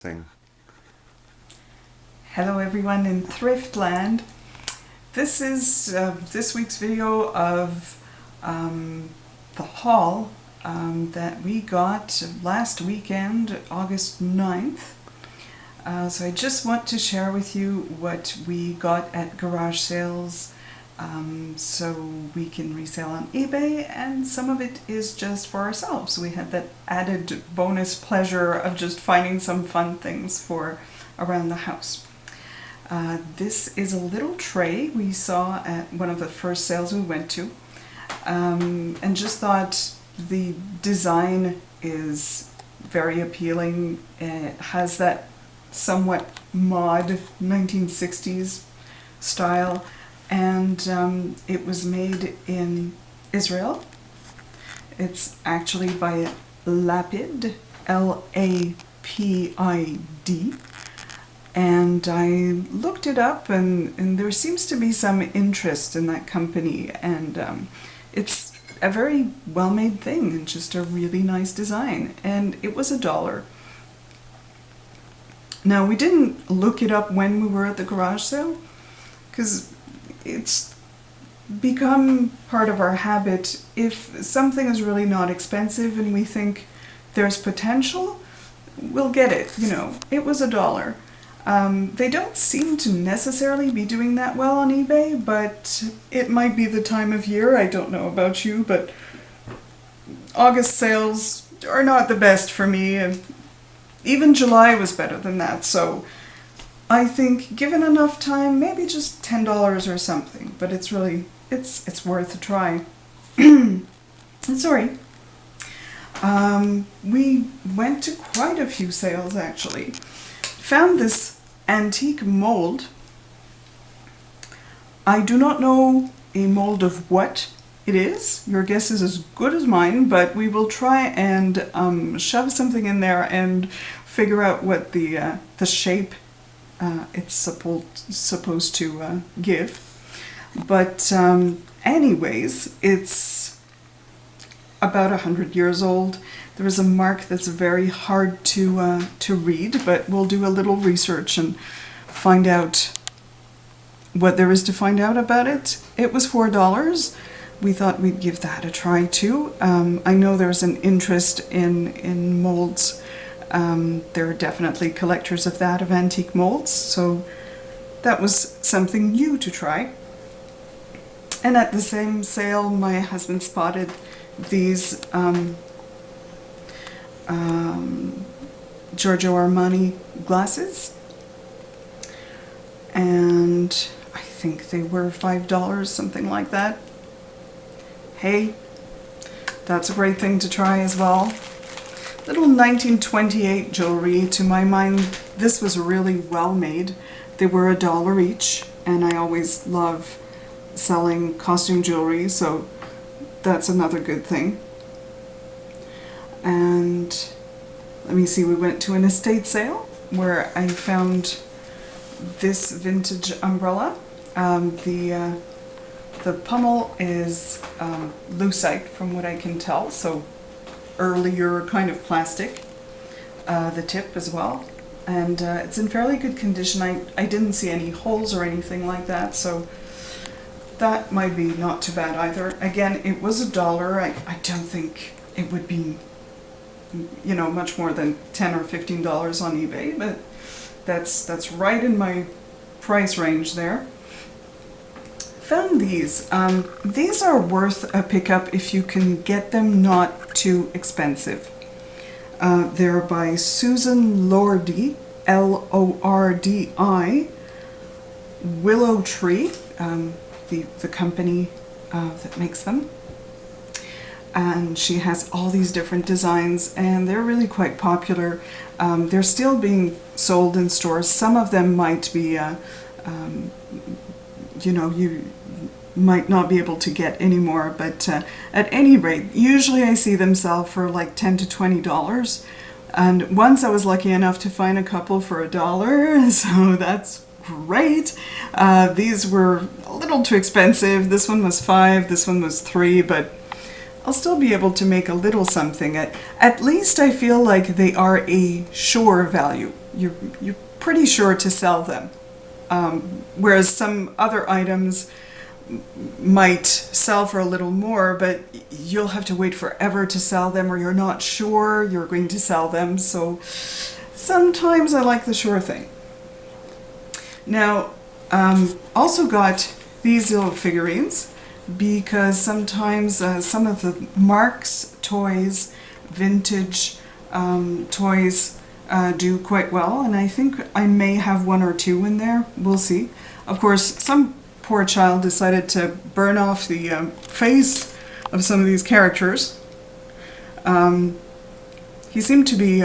thing. Hello everyone in Thriftland. This is this week's video of the haul that we got last weekend, August 9th. So I just want to share with you what we got at garage sales so we can resell on eBay, and some of it is just for ourselves. We had that added bonus pleasure of just finding some fun things for around the house. This is a little tray we saw at one of the first sales we went to, and just thought the design is very appealing. It has that somewhat mod 1960s style, and it was made in Israel. It's actually by Lapid, L-A-P-I-D. And I looked it up, and there seems to be some interest in that company, and it's a very well-made thing and just a really nice design, and it was $1. Now, we didn't look it up when we were at the garage sale because it's become part of our habit. If something is really not expensive and we think there's potential, we'll get it. You know, it was $1. They don't seem to necessarily be doing that well on eBay, but it might be the time of year. I don't know about you, but August sales are not the best for me, and even July was better than that. So I think given enough time, maybe just $10 or something, but it's really, it's worth a try. Sorry. We went to quite a few sales actually. Found this antique mold. I do not know a mold of what it is. Your guess is as good as mine, but we will try and shove something in there and figure out what the shape it's supposed to give. But anyways, it's about 100 years old. There is a mark that's very hard to read, but we'll do a little research and find out what there is to find out about it. It was $4. We thought we'd give that a try too. I know there's an interest in molds. There are definitely collectors of that, of antique molds, so that was something new to try. And at the same sale, my husband spotted these Giorgio Armani glasses, and I think they were $5, something like that. Hey, that's a great thing to try as well. Little 1928 jewelry. To my mind, this was really well made. They were $1 each, and I always love selling costume jewelry, so that's another good thing. And let me see, we went to an estate sale where I found this vintage umbrella. The pommel is lucite from what I can tell, so earlier kind of plastic. The tip as well, and it's in fairly good condition. I didn't see any holes or anything like that, so that might be not too bad either. Again, it was $1. I don't think it would be, you know, much more than $10 or $15 on eBay, but that's right in my price range there. Found these. These are worth a pickup if you can get them not too expensive. They're by Susan Lordi, L-O-R-D-I, Willow Tree, the company that makes them. And she has all these different designs, and they're really quite popular. They're still being sold in stores. Some of them might be, you know, you might not be able to get anymore, but at any rate, usually I see them sell for like $10 to $20. And once I was lucky enough to find a couple for $1, so that's great. These were a little too expensive. This one was $5, this one was $3, but I'll still be able to make a little something. At least I feel like they are a sure value. you're pretty sure to sell them. Whereas some other items might sell for a little more, but you'll have to wait forever to sell them, or you're not sure you're going to sell them. So sometimes I like the sure thing. Now, also got these little figurines because sometimes some of the Marx toys, vintage toys, do quite well, and I think I may have one or two in there. We'll see. Of course, some poor child decided to burn off the face of some of these characters. He seemed to be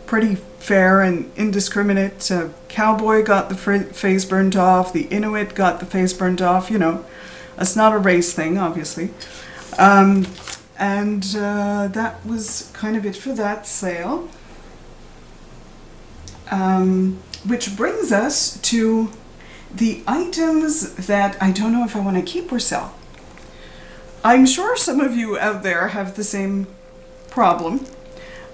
pretty fair and indiscriminate. Cowboy got the face burnt off, the Inuit got the face burnt off, you know. It's not a race thing, obviously. And that was kind of it for that sale. Which brings us to the items that I don't know if I want to keep or sell. I'm sure some of you out there have the same problem.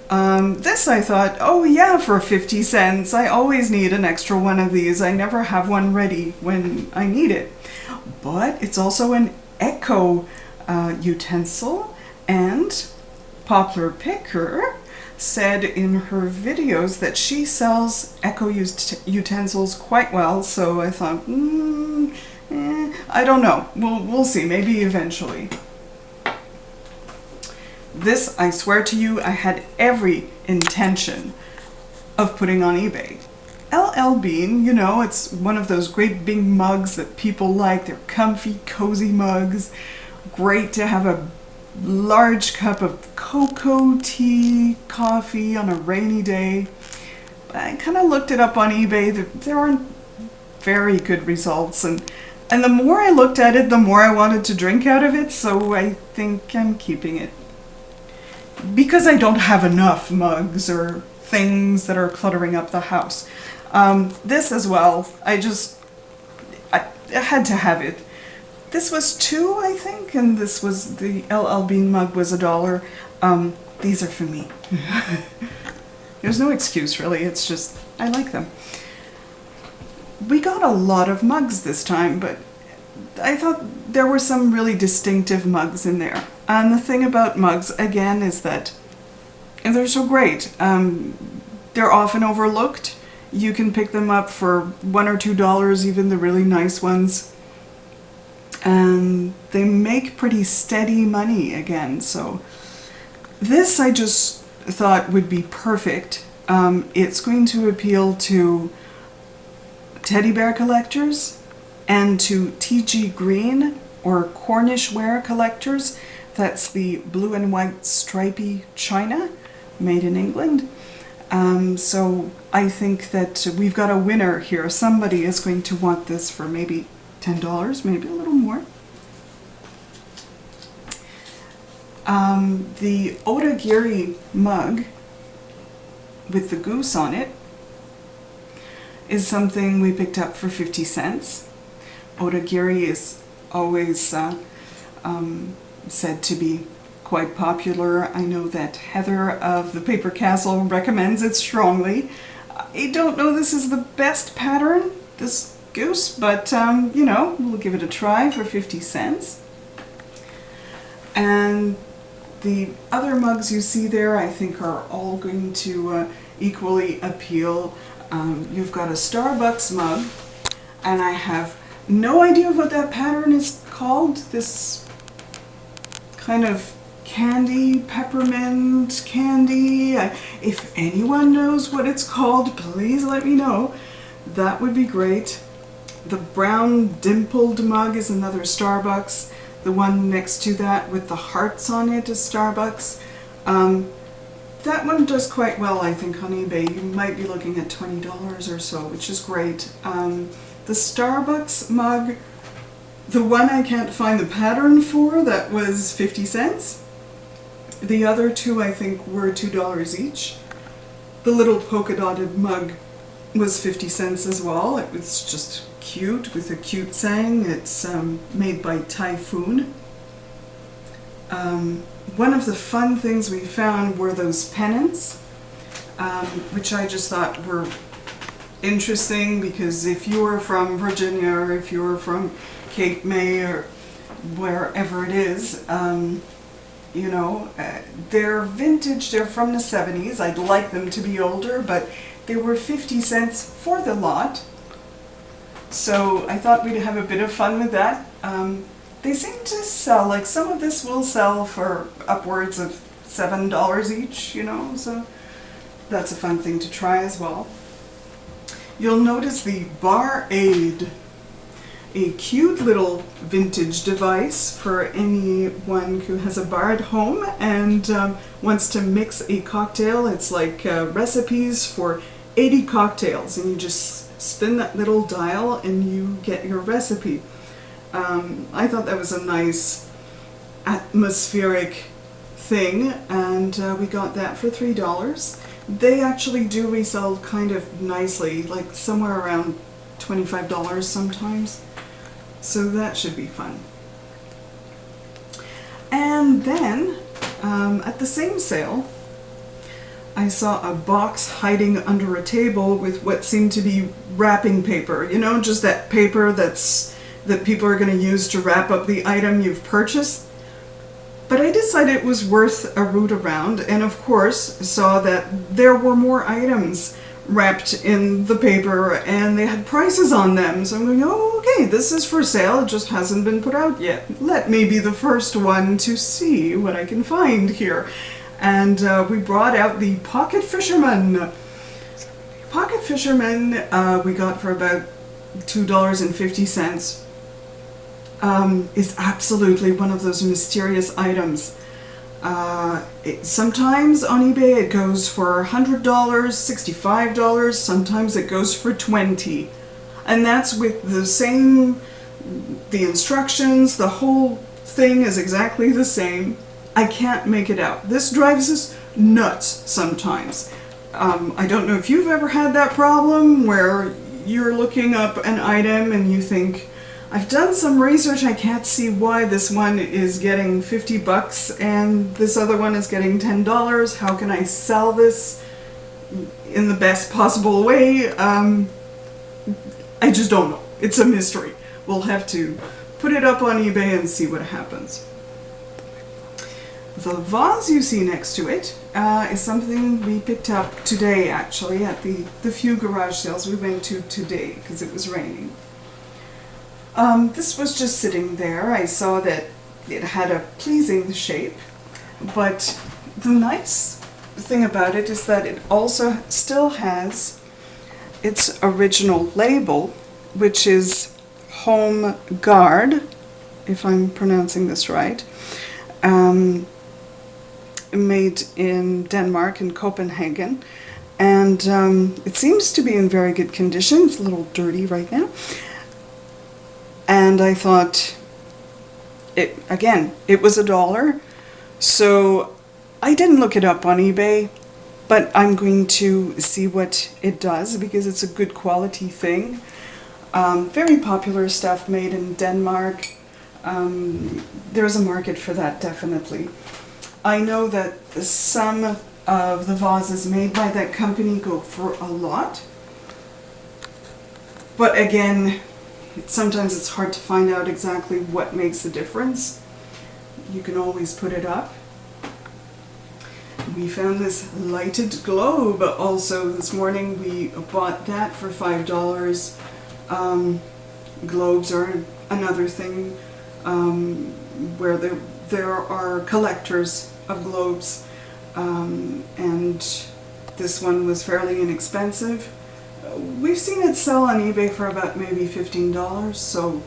This I thought, oh yeah, for 50 cents. I always need an extra one of these. I never have one ready when I need it. But it's also an eco utensil, and Poplar Picker said in her videos that she sells eco utensils quite well, so I thought, I don't know. We'll see, maybe eventually. This, I swear to you, I had every intention of putting on eBay. LL Bean, you know, it's one of those great big mugs that people like. They're comfy, cozy mugs. Great to have a large cup of cocoa, tea, coffee on a rainy day. I kind of looked it up on eBay. There aren't very good results, and the more I looked at it, the more I wanted to drink out of it, so I think I'm keeping it. Because I don't have enough mugs or things that are cluttering up the house. This as well, I had to have it. This was $2, I think, and this was the LL Bean mug was $1. These are for me. There's no excuse, really. It's just, I like them. We got a lot of mugs this time, but I thought there were some really distinctive mugs in there. And the thing about mugs, again, is that they're so great. They're often overlooked. You can pick them up for $1 or $2, even the really nice ones. And they make pretty steady money again. So this I just thought would be perfect. It's going to appeal to teddy bear collectors and to TG Green or Cornish ware collectors. That's the blue and white stripy china made in England. So I think that we've got a winner here. Somebody is going to want this for maybe $10, maybe a little more. The Odagiri mug with the goose on it is something we picked up for 50 cents. Odagiri is always said to be quite popular. I know that Heather of the Paper Castle recommends it strongly. I don't know this is the best pattern, this goose, but you know, we'll give it a try for 50 cents. And the other mugs you see there I think are all going to equally appeal. You've got a Starbucks mug, and I have no idea what that pattern is called. This kind of candy, peppermint candy. If anyone knows what it's called, please let me know. That would be great. The brown dimpled mug is another Starbucks. The one next to that with the hearts on it is Starbucks. That one does quite well, I think, on eBay. You might be looking at $20 or so, which is great. The Starbucks mug, the one I can't find the pattern for, that was 50 cents. The other two, I think, were $2 each. The little polka dotted mug was 50 cents as well. It was just cute with a cute saying. It's made by Typhoon. One of the fun things we found were those pennants. which I just thought were interesting, because if you're from Virginia or if you're from Cape May or wherever it is, you know, they're vintage, they're from the 70s. I'd like them to be older, but they were 50 cents for the lot. So I thought we'd have a bit of fun with that. They seem to sell, like some of this will sell for upwards of $7 each, you know, so that's a fun thing to try as well. You'll notice the Bar Aid, a cute little vintage device for anyone who has a bar at home and wants to mix a cocktail. It's like recipes for 80 cocktails, and you just spin that little dial and you get your recipe. I thought that was a nice atmospheric thing, and we got that for $3. They actually do resell kind of nicely, like somewhere around $25 sometimes. So that should be fun. And then, at the same sale, I saw a box hiding under a table with what seemed to be wrapping paper. You know, just that paper that people are going to use to wrap up the item you've purchased. But I decided it was worth a root around, and of course saw that there were more items wrapped in the paper and they had prices on them. So I'm going, oh, okay, this is for sale, it just hasn't been put out yet. Let me be the first one to see what I can find here. And we brought out the Pocket Fisherman. Pocket Fisherman we got for about $2.50. Is absolutely one of those mysterious items. Sometimes on eBay it goes for $100, $65, sometimes it goes for $20. And that's with the instructions, the whole thing is exactly the same. I can't make it out. This drives us nuts sometimes. I don't know if you've ever had that problem where you're looking up an item and you think, I've done some research, I can't see why this one is getting $50 and this other one is getting $10. How can I sell this in the best possible way? I just don't know. It's a mystery. We'll have to put it up on eBay and see what happens. The vase you see next to it is something we picked up today, actually, at the few garage sales we went to today because it was raining. This was just sitting there. I saw that it had a pleasing shape, but the nice thing about it is that it also still has its original label, which is Home Guard, if I'm pronouncing this right, made in Denmark, in Copenhagen, and it seems to be in very good condition. It's a little dirty right now. And I thought, it was $1, so I didn't look it up on eBay, but I'm going to see what it does because it's a good quality thing. Very popular stuff made in Denmark. There's a market for that, definitely. I know that some of the vases made by that company go for a lot, but again, sometimes it's hard to find out exactly what makes the difference. You can always put it up. We found this lighted globe also this morning. We bought that for $5. Globes are another thing where there are collectors of globes, and this one was fairly inexpensive. We've seen it sell on eBay for about maybe $15, so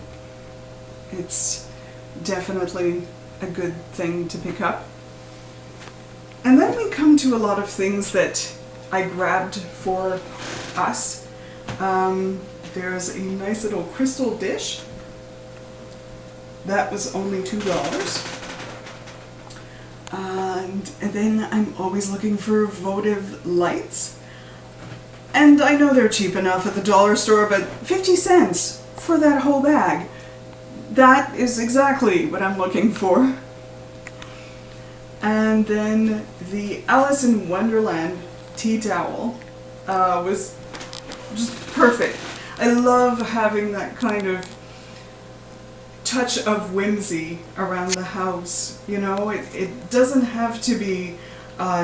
it's definitely a good thing to pick up. And then we come to a lot of things that I grabbed for us. There's a nice little crystal dish. That was only $2. And then I'm always looking for votive lights. And I know they're cheap enough at the dollar store, but 50 cents for that whole bag. That is exactly what I'm looking for. And then the Alice in Wonderland tea towel was just perfect. I love having that kind of touch of whimsy around the house. You know, it doesn't have to be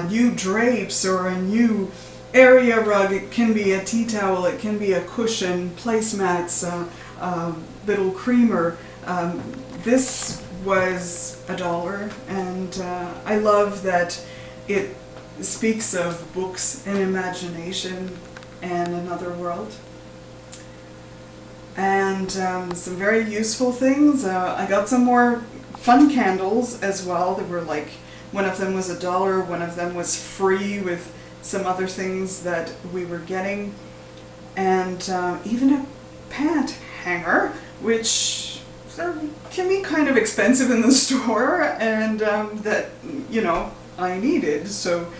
new drapes or a new area rug. It can be a tea towel, it can be a cushion, placemats, little creamer. This was $1, and I love that it speaks of books and imagination and another world. And some very useful things. I got some more fun candles as well. They were like, one of them was $1, one of them was free with some other things that we were getting. And even a pant hanger, which can be kind of expensive in the store, and that, you know, I needed. So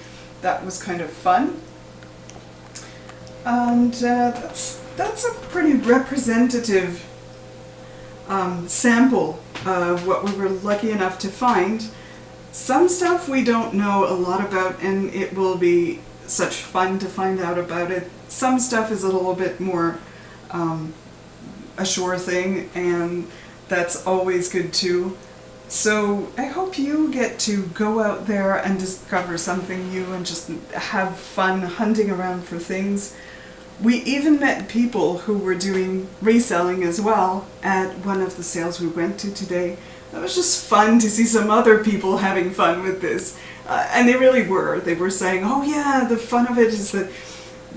that was kind of fun. And that's a pretty representative sample of what we were lucky enough to find. Some stuff we don't know a lot about, and it will be such fun to find out about it. Some stuff is a little bit more a sure thing, and that's always good too. So I hope you get to go out there and discover something new and just have fun hunting around for things. We even met people who were doing reselling as well at one of the sales we went to today. It was just fun to see some other people having fun with this. And they really were. They were saying, oh yeah, the fun of it is that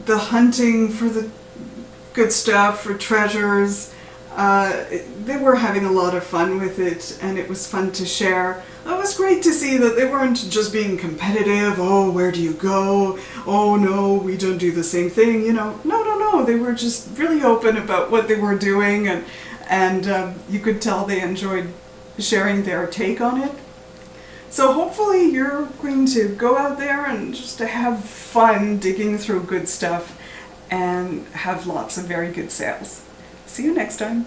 the hunting for the good stuff, for treasures. They were having a lot of fun with it, and it was fun to share. It was great to see that they weren't just being competitive. Oh, where do you go? Oh no, we don't do the same thing. You know, no. They were just really open about what they were doing, and you could tell they enjoyed sharing their take on it. So hopefully you're going to go out there and just to have fun digging through good stuff and have lots of very good sales. See you next time.